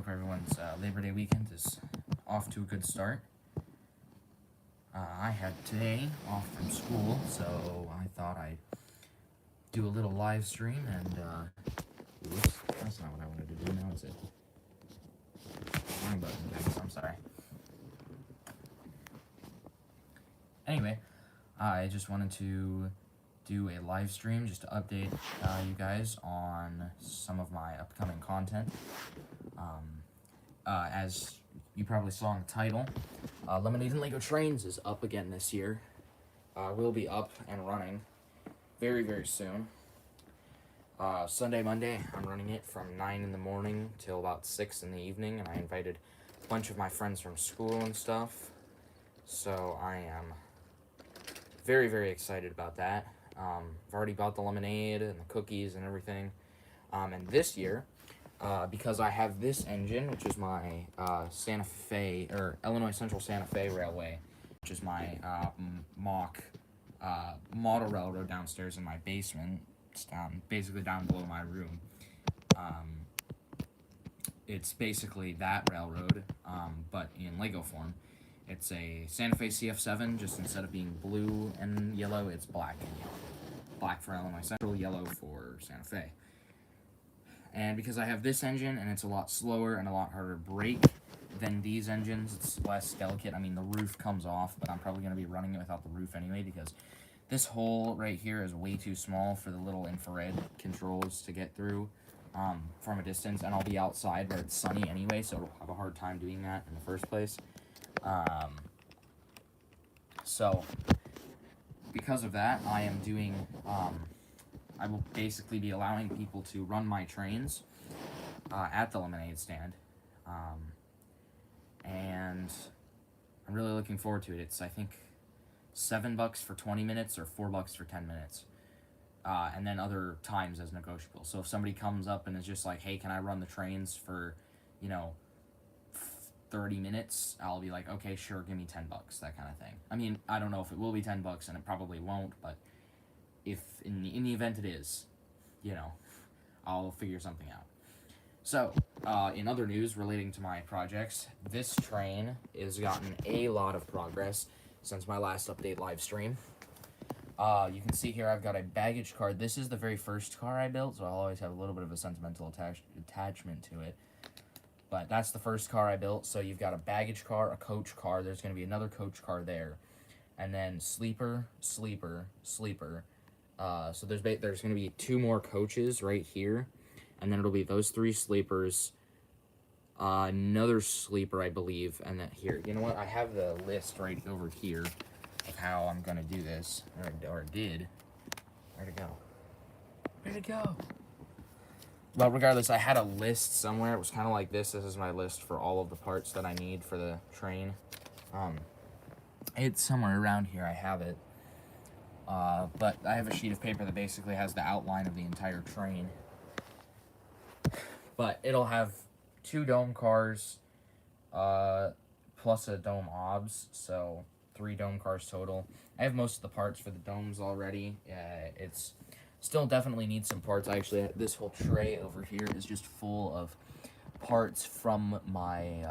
Hope everyone's Labor Day weekend is off to a good start. I had today off from school, so I thought I'd do a little live stream and, oops, that's not what I wanted to do now, is it? Wrong button, guys, I'm sorry. Anyway, I just wanted to do a live stream just to update you guys on some of my upcoming content. As you probably saw in the title, Lemonade and Lego Trains is up again this year. Will be up and running very, very soon. Sunday, Monday, I'm running it from 9 in the morning till about 6 in the evening, and I invited a bunch of my friends from school and stuff. So I am very, very excited about that. I've already bought the lemonade and the cookies and everything. And this year, because I have this engine, which is my Santa Fe, or Illinois Central Santa Fe Railway, which is my mock model railroad downstairs in my basement. It's basically down below my room. It's basically that railroad, but in Lego form. It's a Santa Fe CF7, just instead of being blue and yellow, it's black and yellow. Black for Illinois Central, yellow for Santa Fe. And because I have this engine, and it's a lot slower and a lot harder to brake than these engines, it's less delicate. I mean, the roof comes off, but I'm probably going to be running it without the roof anyway, because this hole right here is way too small for the little infrared controls to get through from a distance, and I'll be outside where it's sunny anyway, so I'll have a hard time doing that in the first place. So, because of that, I am doing, I will basically be allowing people to run my trains at the lemonade stand, and I'm really looking forward to it. It's, I think, $7 for 20 minutes or $4 for 10 minutes, and then other times as negotiable. So if somebody comes up and is just like, hey, can I run the trains for, 30 minutes, I'll be like, okay, sure, give me $10, that kind of thing. I mean, I don't know if it will be $10, and it probably won't, but if in the event it is, I'll figure something out. So, in other news relating to my projects, this train has gotten a lot of progress since my last update live stream. You can see here I've got a baggage car. This is the very first car I built, so I'll always have a little bit of a sentimental attachment to it. But that's the first car I built, so you've got a baggage car, a coach car, there's going to be another coach car there, and then sleeper, sleeper, sleeper. So there's going to be 2 more coaches right here, and then it'll be those 3 sleepers, another sleeper, I believe, and then here. You know what? I have the list right over here of how I'm going to do this, or did. Where'd it go? Where'd it go? Well, regardless, I had a list somewhere. It was kind of like this. This is my list for all of the parts that I need for the train. It's somewhere around here. I have it. But I have a sheet of paper that basically has the outline of the entire train. But it'll have 2 dome cars, plus a dome obs, so 3 dome cars total. I have most of the parts for the domes already. It's still definitely needs some parts. Actually, this whole tray over here is just full of parts from my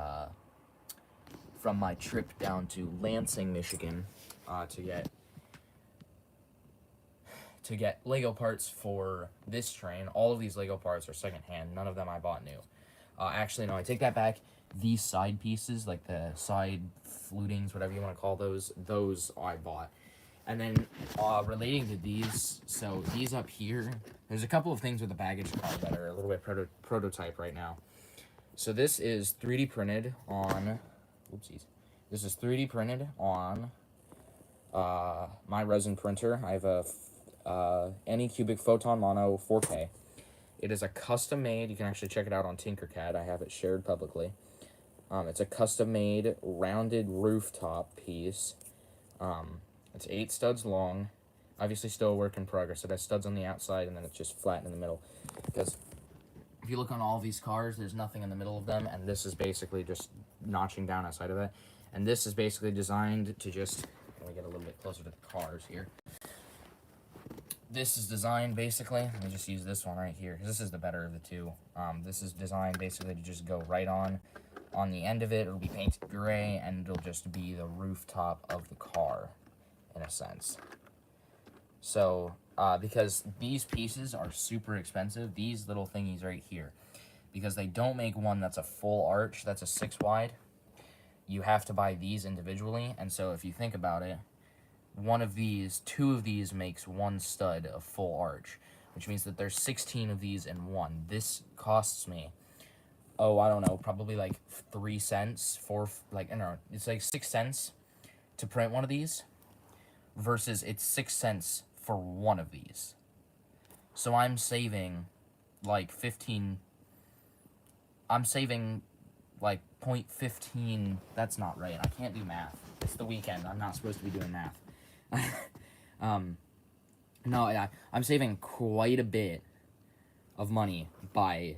trip down to Lansing, Michigan, to get Lego parts for this train. All of these Lego parts are secondhand. None of them I bought new. Actually, no, I take that back. These side pieces, like the side flutings, whatever you want to call those I bought. And then, relating to these, so these up here, there's a couple of things with the baggage car that are a little bit prototype right now. So this is 3D printed on, oopsies. This is 3D printed on my resin printer. I have a Anycubic Photon Mono 4K. It is a custom-made, you can actually check it out on Tinkercad. I have it shared publicly. It's a custom-made rounded rooftop piece. It's 8 studs long. Obviously still a work in progress. It has studs on the outside, and then it's just flat in the middle. Because if you look on all of these cars, there's nothing in the middle of them, and this is basically just notching down outside of it. And this is basically designed to just, let me get a little bit closer to the cars here. this is designed basically, let me just use this one right here, because this is the better of the two. This is designed basically to just go right on the end of it. It'll be painted gray, and it'll just be the rooftop of the car, in a sense. So, because these pieces are super expensive, these little thingies right here, because they don't make one that's a full arch, that's a 6 wide, you have to buy these individually, and so if you think about it, two of these makes one stud of full arch, which means that there's 16 of these in one. This costs me, oh, I don't know, probably like 3 cents, it's like 6 cents to print one of these, versus it's 6 cents for one of these. So I'm saving like 15, I'm saving like 0.15, that's not right, I can't do math. It's the weekend, I'm not supposed to be doing math. No, yeah, I'm saving quite a bit of money by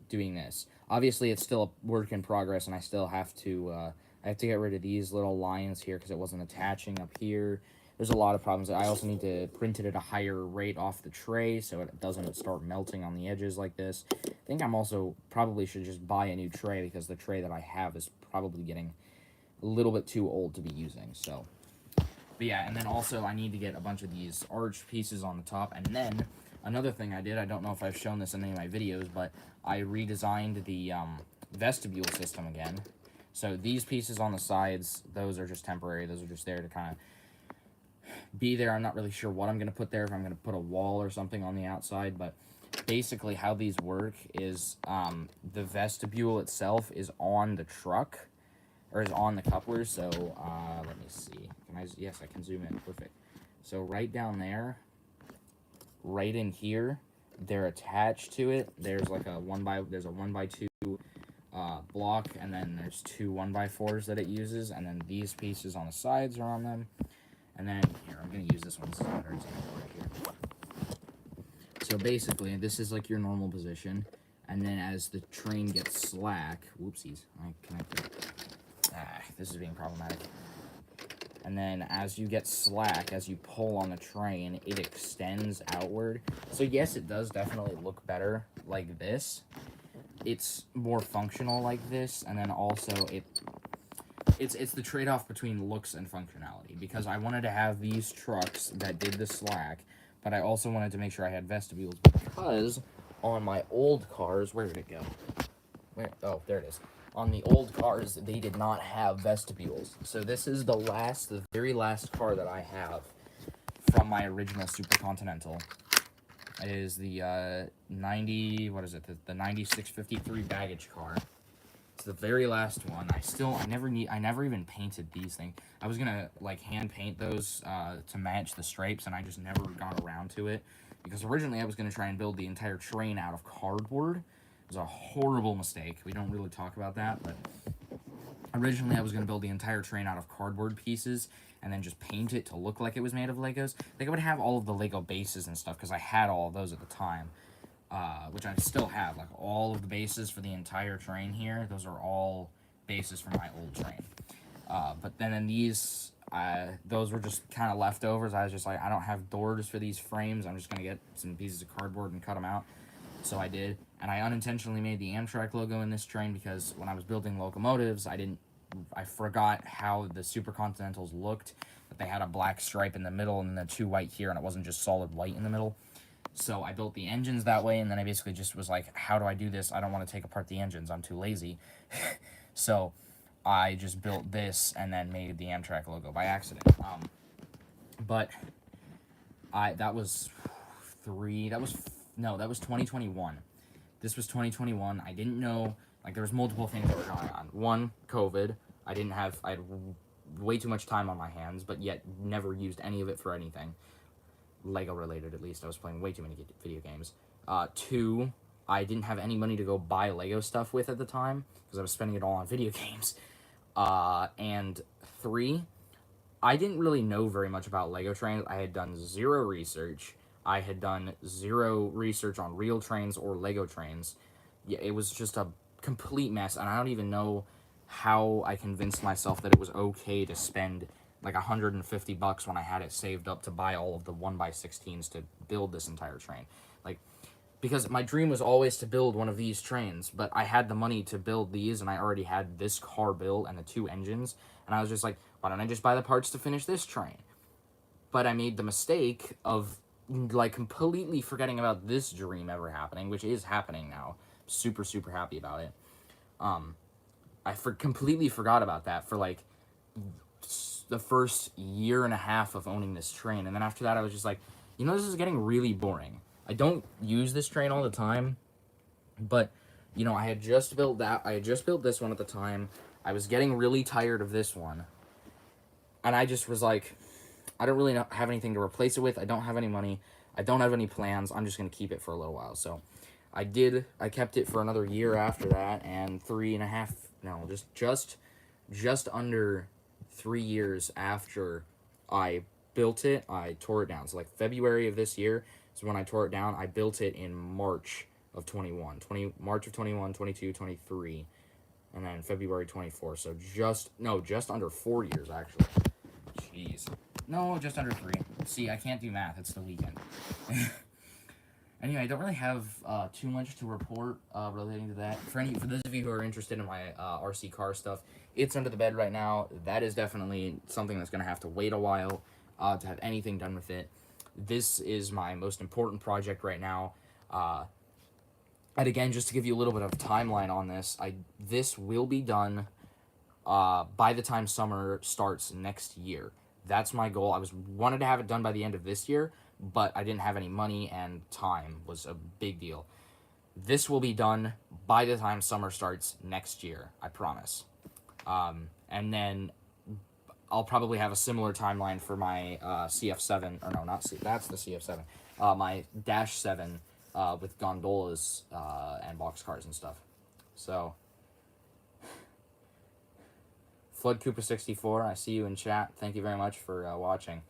doing this. Obviously, it's still a work in progress, and I still have to, I have to get rid of these little lines here because it wasn't attaching up here. There's a lot of problems. I also need to print it at a higher rate off the tray so it doesn't start melting on the edges like this. I think I'm also probably should just buy a new tray because the tray that I have is probably getting a little bit too old to be using, so. But yeah, and then also I need to get a bunch of these arch pieces on the top, and then another thing I did, I don't know if I've shown this in any of my videos, but I redesigned the vestibule system again. So these pieces on the sides, those are just temporary, those are just there to kind of be there. I'm not really sure what I'm going to put there, if I'm going to put a wall or something on the outside, but basically how these work is the vestibule itself is on the truck, or is on the couplers, so let me see. Yes, I can zoom in, perfect. So right down there, right in here, they're attached to it. There's like a 1x2 block, and then there's 2 1x4s that it uses, and then these pieces on the sides are on them. And then, here, I'm going to use this one, this is a better example right here. So basically, this is like your normal position, and then as the train gets slack, whoopsies, I connected. This is being problematic. And then as you get slack, as you pull on the train, it extends outward. So yes, it does definitely look better like this. It's more functional like this, and then also it's the trade-off between looks and functionality, because I wanted to have these trucks that did the slack, but I also wanted to make sure I had vestibules, because on my old cars, where did it go? Oh, there it is. On the old cars, they did not have vestibules. So this is the very last car that I have from my original Super Continental. It is the the 9653 baggage car. It's the very last one. I never even painted these things. I was gonna like hand paint those to match the stripes, and I just never got around to it, because originally I was gonna try and build the entire train out of cardboard. It was a horrible mistake. We don't really talk about that, but originally I was going to build the entire train out of cardboard pieces and then just paint it to look like it was made of Legos. Like, I would have all of the Lego bases and stuff, because I had all of those at the time, which I still have. Like, all of the bases for the entire train here, those are all bases from my old train. But then in these, those were just kind of leftovers. I was just like, I don't have doors for these frames. I'm just going to get some pieces of cardboard and cut them out. So I did, and I unintentionally made the Amtrak logo in this train because when I was building locomotives, I forgot how the Super Continentals looked, that they had a black stripe in the middle and then 2 white here, and it wasn't just solid white in the middle. So I built the engines that way, and then I basically just was like, how do I do this? I don't want to take apart the engines. I'm too lazy. So I just built this and then made the Amtrak logo by accident. But that was 2021. This was 2021. I didn't know, like, there was multiple things that were going on. One, COVID. I had way too much time on my hands, but yet never used any of it for anything. Lego related, at least. I was playing way too many video games. 2, I didn't have any money to go buy Lego stuff with at the time, because I was spending it all on video games. And 3, I didn't really know very much about Lego trains. I had done 0 research. I had done 0 research on real trains or Lego trains. Yeah, it was just a complete mess, and I don't even know how I convinced myself that it was okay to spend like $150 when I had it saved up to buy all of the 1x16s to build this entire train. Like, because my dream was always to build one of these trains, but I had the money to build these, and I already had this car built and the 2 engines, and I was just like, why don't I just buy the parts to finish this train? But I made the mistake of, like, completely forgetting about this dream ever happening, which is happening now. Super, super happy about it. I completely forgot about that for, like, the first year and a half of owning this train, and then after that I was just like, you know, this is getting really boring. I don't use this train all the time, but, you know, I had just built this one at the time. I was getting really tired of this one, and I just was like, I don't really have anything to replace it with. I don't have any money. I don't have any plans. I'm just going to keep it for a little while. So I kept it for another year after that, and just under 3 years after I built it, I tore it down. So like February of this year is when I tore it down. I built it in March of 21, March of 21, 22, 23, and then February 24. So just under 4 years, actually. Jeez. No, just under 3. See, I can't do math. It's the weekend. Anyway, I don't really have too much to report relating to that. For those of you who are interested in my RC car stuff, it's under the bed right now. That is definitely something that's going to have to wait a while to have anything done with it. This is my most important project right now. And again, just to give you a little bit of timeline on this, this will be done by the time summer starts next year. That's my goal. I wanted to have it done by the end of this year, but I didn't have any money, and time was a big deal. This will be done by the time summer starts next year, I promise. And then I'll probably have a similar timeline for my CF7, or no, not C, that's the CF7, my Dash 7 with gondolas and boxcars and stuff. So, Flood Koopa 64, I see you in chat. Thank you very much for watching.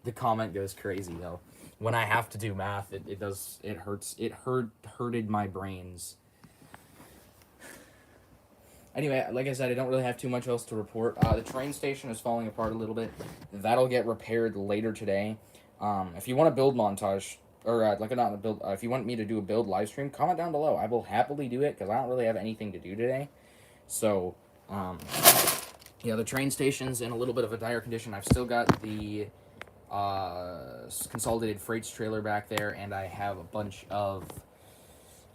The comment goes crazy though. When I have to do math, it hurts. It hurted my brains. Anyway, like I said, I don't really have too much else to report. The train station is falling apart a little bit. That'll get repaired later today. If you want a build montage, or if you want me to do a build live stream, comment down below. I will happily do it, because I don't really have anything to do today. So, yeah, the train station's in a little bit of a dire condition. I've still got the consolidated freights trailer back there, and I have a bunch of...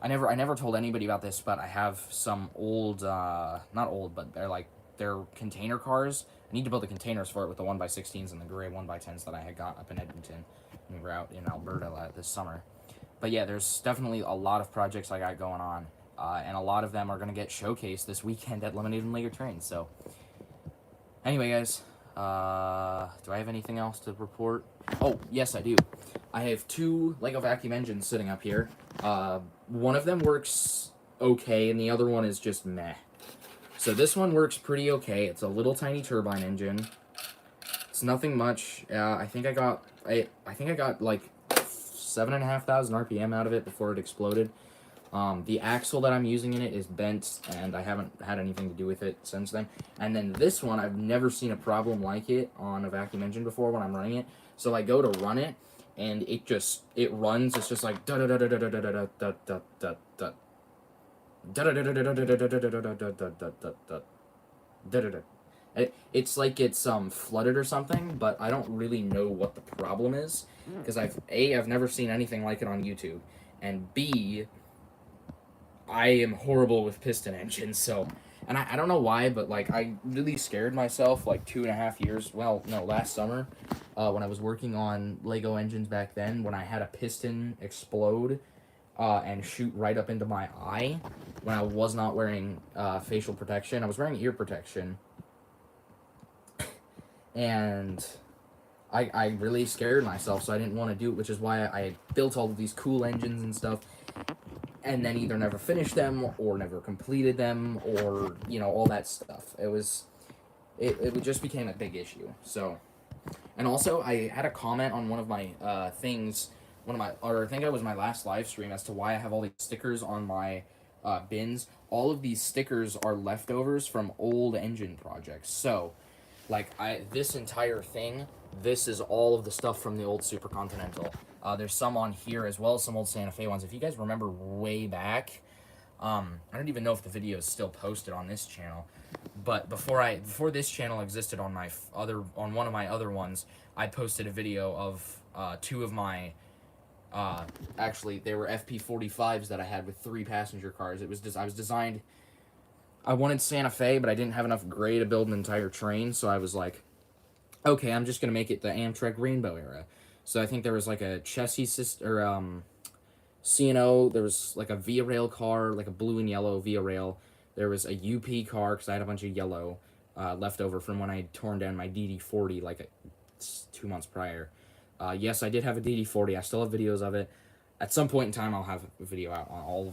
I never told anybody about this, but I have some old, not old, but they're container cars. I need to build the containers for it with the 1x16s and the gray 1x10s that I had got up in Edmonton when we were out in Alberta this summer. But yeah, there's definitely a lot of projects I got going on, and a lot of them are going to get showcased this weekend at Lemonade and Lego Trains. So, anyway, guys, do I have anything else to report? Oh, yes, I do. I have 2 Lego vacuum engines sitting up here. One of them works okay, and the other one is just meh. So this one works pretty okay. It's a little tiny turbine engine. It's nothing much. I think I got like 7,500 RPM out of it before it exploded. The axle that I'm using in it is bent, and I haven't had anything to do with it since then. And then this one, I've never seen a problem like it on a vacuum engine before when I'm running it. So I go to run it, and it runs. It's just like da da da da da da da da da da da da. It's like it's flooded or something, but I don't really know what the problem is, because I've never seen anything like it on YouTube, and B, I am horrible with piston engines. So, and I don't know why, but like I really scared myself like 2.5 years, last summer, when I was working on Lego engines back then, when I had a piston explode and shoot right up into my eye when I was not wearing facial protection. I was wearing ear protection, and I really scared myself, so I didn't want to do it, which is why I built all of these cool engines and stuff, and then either never finished them, or never completed them, or, you know, all that stuff. It just became a big issue. So, and also, I had a comment on one of my things, I think it was my last live stream, as to why I have all these stickers on my bins. All of these stickers are leftovers from old engine projects. So, like, this entire thing, this is all of the stuff from the old Super Continental. There's some on here as well as some old Santa Fe ones. If you guys remember way back, I don't even know if the video is still posted on this channel, but before this channel existed on one of my other ones, I posted a video of two of my actually they were FP45s that I had with 3 passenger cars. I was designed. I wanted Santa Fe, but I didn't have enough gray to build an entire train, so I was like, okay, I'm just gonna make it the Amtrak Rainbow era. So I think there was like a chassis system, C&O, there was like a Via Rail car, like a blue and yellow Via Rail. There was a UP car, because I had a bunch of yellow left over from when I had torn down my DD40 like 2 months prior. Yes, I did have a DD40. I still have videos of it. At some point in time, I'll have a video out on all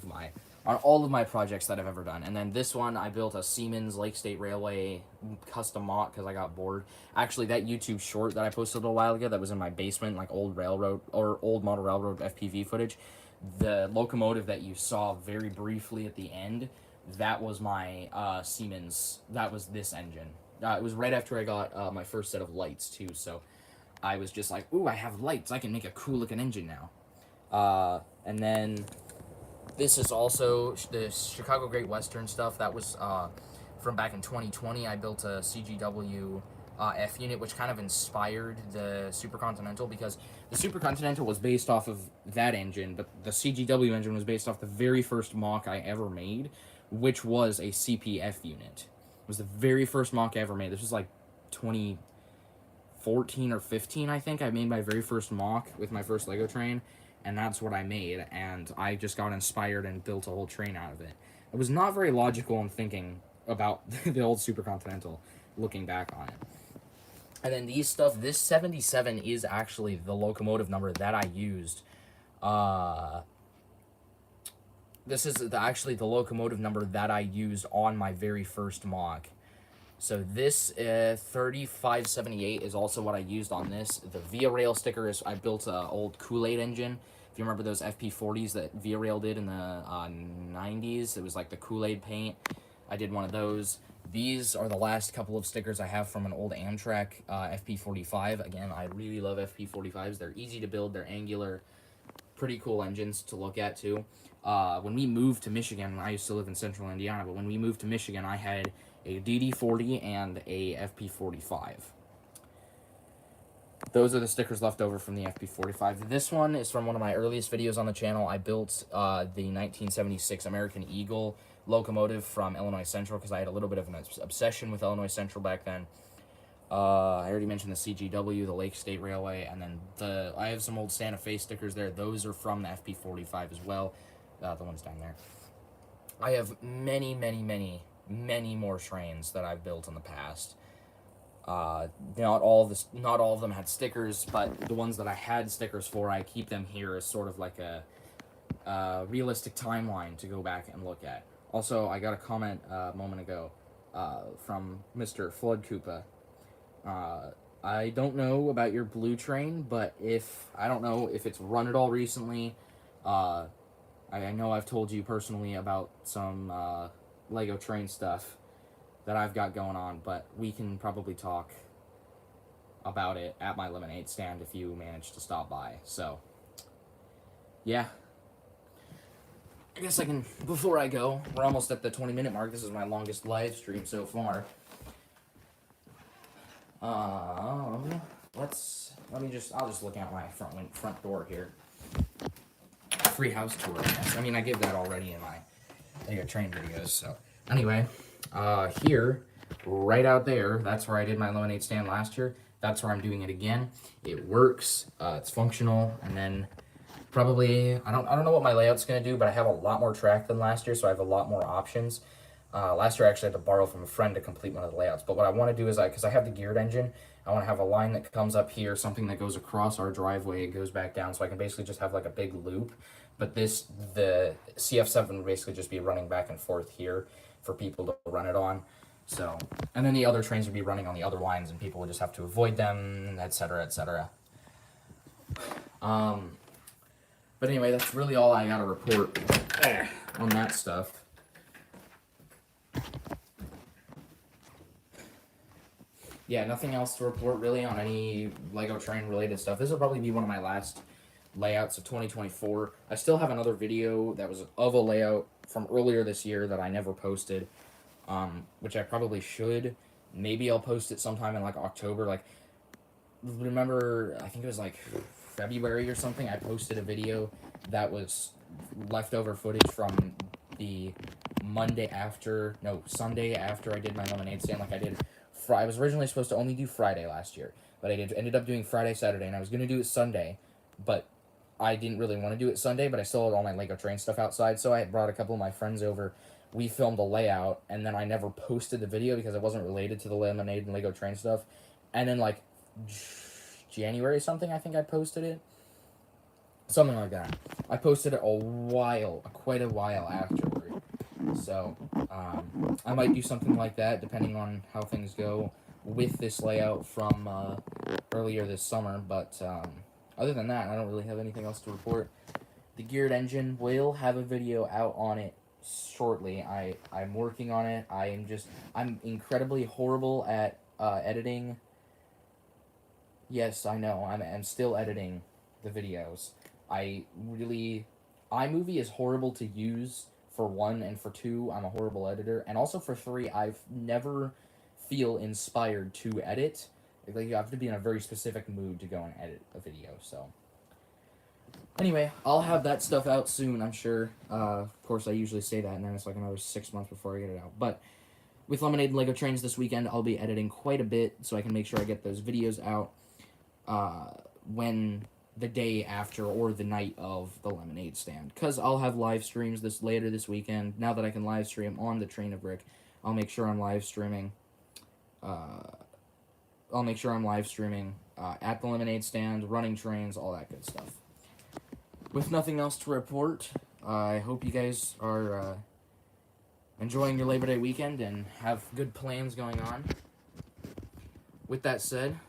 of my projects that I've ever done. And then this one, I built a Siemens Lake State Railway custom mock because I got bored. Actually, that YouTube short that I posted a little while ago that was in my basement, like old railroad or old model railroad FPV footage, the locomotive that you saw very briefly at the end, that was my Siemens. That was this engine. It was right after I got my first set of lights too, so I was just like, ooh, I have lights. I can make a cool looking engine now. And then this is also the Chicago Great Western stuff. That was from back in 2020. I built a CGW F unit, which kind of inspired the Super Continental, because the Super Continental was based off of that engine, but the CGW engine was based off the very first mock I ever made, which was a CPF unit. It was the very first mock I ever made. This was like 2014 or 15, I think. I made my very first mock with my first Lego train, and that's what I made, and I just got inspired and built a whole train out of it. It was not very logical in thinking about the old Super Continental, looking back on it. And then this 77 is actually the locomotive number that I used. This is actually the locomotive number that I used on my very first mock. So this 3578 is also what I used on this. The Via Rail sticker is, I built an old Kool-Aid engine. If you remember those FP40s that Via Rail did in the 90s, it was like the Kool-Aid paint. I did one of those. These are the last couple of stickers I have from an old Amtrak FP45. Again, I really love FP45s. They're easy to build. They're angular. Pretty cool engines to look at, too. When we moved to Michigan, I used to live in central Indiana, but when we moved to Michigan, I had a DD40 and a FP45. Those are the stickers left over from the FP45. This one is from one of my earliest videos on the channel. I built the 1976 American Eagle locomotive from Illinois Central because I had a little bit of an obsession with Illinois Central back then. I already mentioned the CGW, the Lake State Railway, and then I have some old Santa Fe stickers there. Those are from the FP45 as well, the ones down there. I have many, many, many, many more trains that I've built in the past. Not all of them had stickers, but the ones that I had stickers for, I keep them here as sort of like a realistic timeline to go back and look at. Also, I got a comment a moment ago from Mr. Flood Koopa. I don't know about your blue train, but I don't know if it's run at all recently. I know I've told you personally about some Lego train stuff that I've got going on, but we can probably talk about it at my lemonade stand if you manage to stop by. So, yeah. I guess I can, before I go, we're almost at the 20-minute mark. This is my longest live stream so far. I'll just look out my front door here. Free house tour, I guess. I mean, I give that already in my Lego train videos, so. Anyway, here, right out there, that's where I did my lemonade stand last year. That's where I'm doing it again. It works, it's functional, and then probably, I don't know what my layout's going to do, but I have a lot more track than last year, so I have a lot more options. Last year I actually had to borrow from a friend to complete one of the layouts, but what I want to do is, because I have the geared engine, I want to have a line that comes up here, something that goes across our driveway, it goes back down, so I can basically just have like a big loop, but the CF7 would basically just be running back and forth here for people to run it on. So, and then the other trains would be running on the other lines, and people would just have to avoid them, etc., etc. But anyway, that's really all I got to report on that stuff. yeah, nothing else to report really on any Lego train related stuff. This will probably be one of my last layouts of 2024. I still have another video that was of a layout from earlier this year that I never posted, which I probably should. Maybe I'll post it sometime in like October. Like, remember, I think it was like February or something, I posted a video that was leftover footage from the Sunday after I did my lemonade stand. Like, I was originally supposed to only do Friday last year, but ended up doing Friday, Saturday, and I was going to do it Sunday, but I didn't really want to do it Sunday, but I still had all my Lego train stuff outside, so I brought a couple of my friends over. We filmed a layout, and then I never posted the video because it wasn't related to the lemonade and Lego train stuff. And then, like, January something, I think I posted it. Something like that. I posted it quite a while afterward. So, I might do something like that, depending on how things go with this layout from earlier this summer. But other than that, I don't really have anything else to report. The geared engine will have a video out on it shortly. I'm working on it. I'm incredibly horrible at editing. Yes, I know. I'm still editing the videos. iMovie is horrible to use, for one, and for two, I'm a horrible editor. And also for three, I've never feel inspired to edit. Like, you have to be in a very specific mood to go and edit a video, so. Anyway, I'll have that stuff out soon, I'm sure. Of course, I usually say that, and then it's like another 6 months before I get it out. But with Lemonade and Lego Trains this weekend, I'll be editing quite a bit, so I can make sure I get those videos out when the day after or the night of the lemonade stand, because I'll have live streams later this weekend. Now that I can live stream on the Train of Brick, I'll make sure I'm live streaming. At the lemonade stand, running trains, all that good stuff. With nothing else to report, I hope you guys are enjoying your Labor Day weekend and have good plans going on. With that said,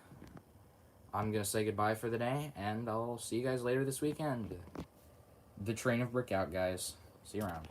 I'm going to say goodbye for the day, and I'll see you guys later this weekend. The Train of Brick out, guys. See you around.